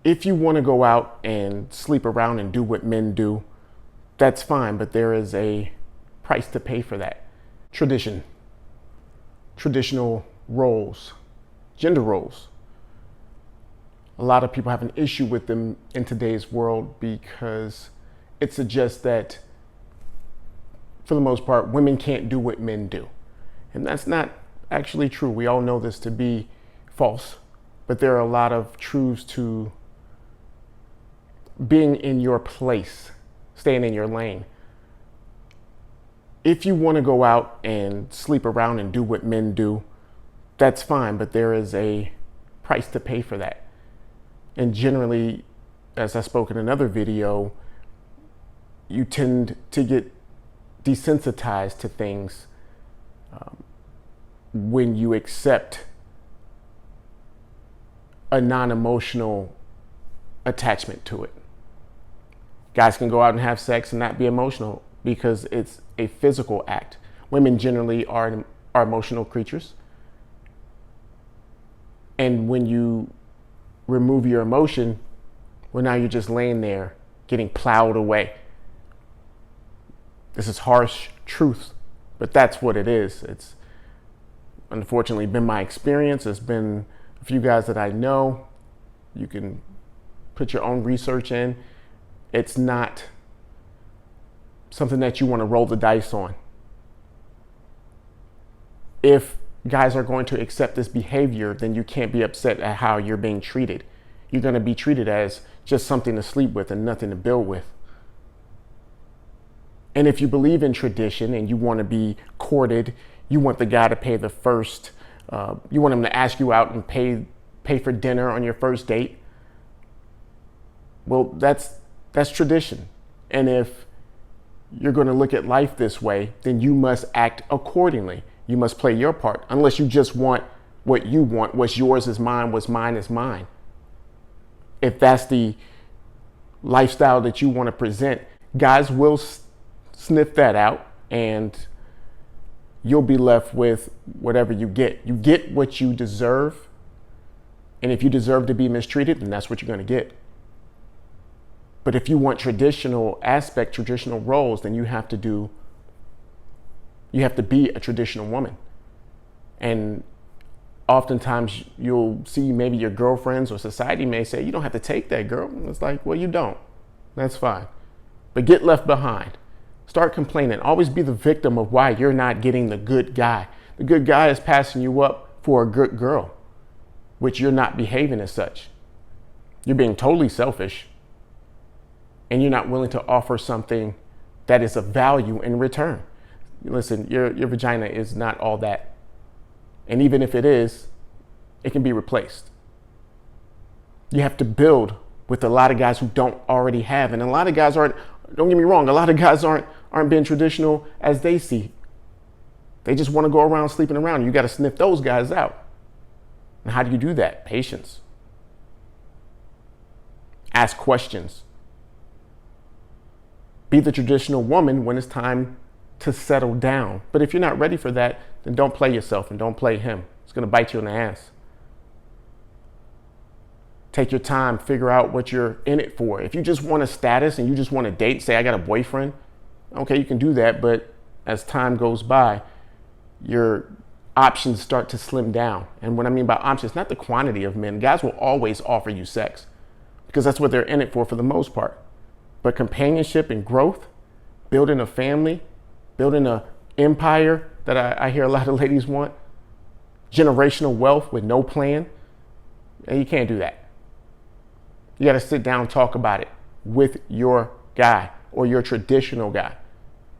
If you want to go out and sleep around and do what men do, that's fine, but there is a price to pay for that. Traditional roles, gender roles. A lot of people have an issue with them in today's world because it suggests that, for the most part, women can't do what men do. And that's not actually true. We all know this to be false, but there are a lot of truths to being in your place, staying in your lane. If you want to go out and sleep around and do what men do, that's fine, but there is a price to pay for that. And generally, as I spoke in another video, you tend to get desensitized to things when you accept a non-emotional attachment to it. Guys can go out and have sex and not be emotional because it's a physical act. Women generally are emotional creatures. And when you remove your emotion, well, now you're just laying there getting plowed away. This is harsh truth, but that's what it is. It's unfortunately been my experience. It's been a few guys that I know. You can put your own research in. It's not something that you want to roll the dice on. If guys are going to accept this behavior, then you can't be upset at how you're being treated. You're going to be treated as just something to sleep with and nothing to build with. And if you believe in tradition and you want to be courted, you want the guy to pay the first, you want him to ask you out and pay for dinner on your first date. Well, that's tradition. And if you're going to look at life this way, then you must act accordingly. You must play your part, unless you just want what you want. What's yours is mine, what's mine is mine. If that's the lifestyle that you want to present, guys will sniff that out and you'll be left with whatever you get. You get what you deserve. And if you deserve to be mistreated, then that's what you're going to get. But if you want traditional roles, then you have to be a traditional woman. And oftentimes you'll see maybe your girlfriends or society may say, you don't have to take that, girl. And it's like, well, you don't. That's fine. But get left behind. Start complaining. Always be the victim of why you're not getting the good guy. The good guy is passing you up for a good girl, which you're not behaving as such. You're being totally selfish. And you're not willing to offer something that is of value in return. Listen, your vagina is not all that. And even if it is, it can be replaced. You have to build with a lot of guys who don't already have. And a lot of guys aren't, don't get me wrong, a lot of guys aren't being traditional as they see. They just want to go around sleeping around. You got to sniff those guys out. And how do you do that? Patience. Ask questions. Be the traditional woman when it's time to settle down. But if you're not ready for that, then don't play yourself and don't play him. It's going to bite you in the ass. Take your time, figure out what you're in it for. If you just want a status and you just want to date, say I got a boyfriend, okay, you can do that. But as time goes by, your options start to slim down. And what I mean by options, not the quantity of men. Guys will always offer you sex because that's what they're in it for the most part. But companionship and growth, building a family, building an empire that I hear a lot of ladies want, generational wealth with no plan, and you can't do that. You got to sit down and talk about it with your guy or your traditional guy.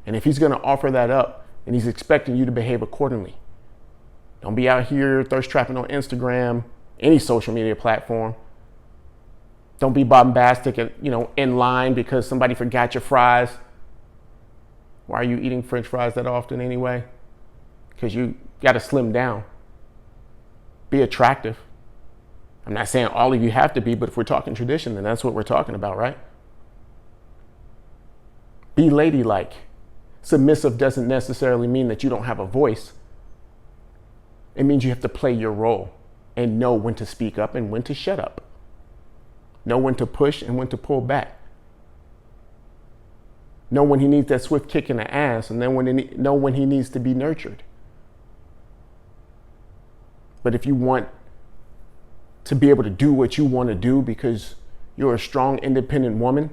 And if he's going to offer that up, then he's expecting you to behave accordingly. Don't be out here thirst trapping on Instagram, any social media platform. Don't be bombastic, in line because somebody forgot your fries. Why are you eating French fries that often anyway? Because you got to slim down. Be attractive. I'm not saying all of you have to be, but if we're talking tradition, then that's what we're talking about, right? Be ladylike. Submissive doesn't necessarily mean that you don't have a voice. It means you have to play your role and know when to speak up and when to shut up. Know when to push and when to pull back. Know when he needs that swift kick in the ass, and then know when he needs to be nurtured. But if you want to be able to do what you want to do because you're a strong, independent woman,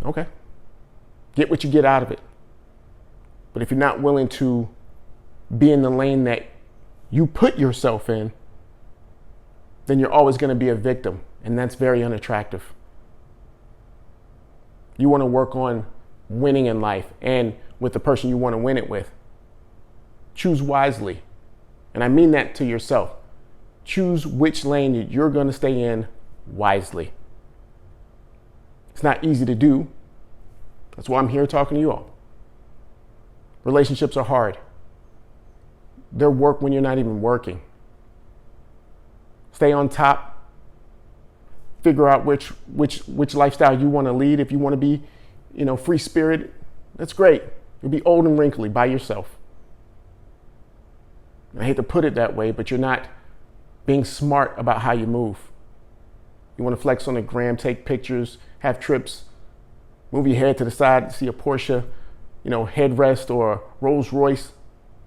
okay, get what you get out of it. But if you're not willing to be in the lane that you put yourself in, then you're always going to be a victim, and that's very unattractive. You want to work on winning in life and with the person you want to win it with. Choose wisely. And I mean that to yourself. Choose which lane you're going to stay in wisely. It's not easy to do. That's why I'm here talking to you all. Relationships are hard. They're work when you're not even working. Stay on top. Figure out which lifestyle you want to lead. If you want to be, free spirited, that's great. You'll be old and wrinkly by yourself. I hate to put it that way, but you're not being smart about how you move. You want to flex on the gram, take pictures, have trips, move your head to the side, see a Porsche, headrest or a Rolls Royce,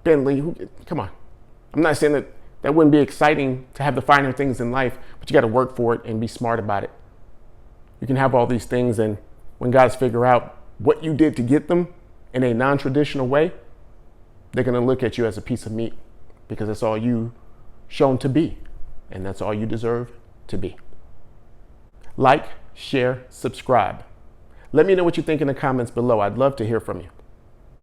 Bentley. Come on. I'm not saying that wouldn't be exciting to have the finer things in life, but you got to work for it and be smart about it. You can have all these things, and when guys figure out what you did to get them in a non-traditional way, they're going to look at you as a piece of meat because that's all you shown to be, and that's all you deserve to be. Like, share, subscribe. Let me know what you think in the comments below. I'd love to hear from you.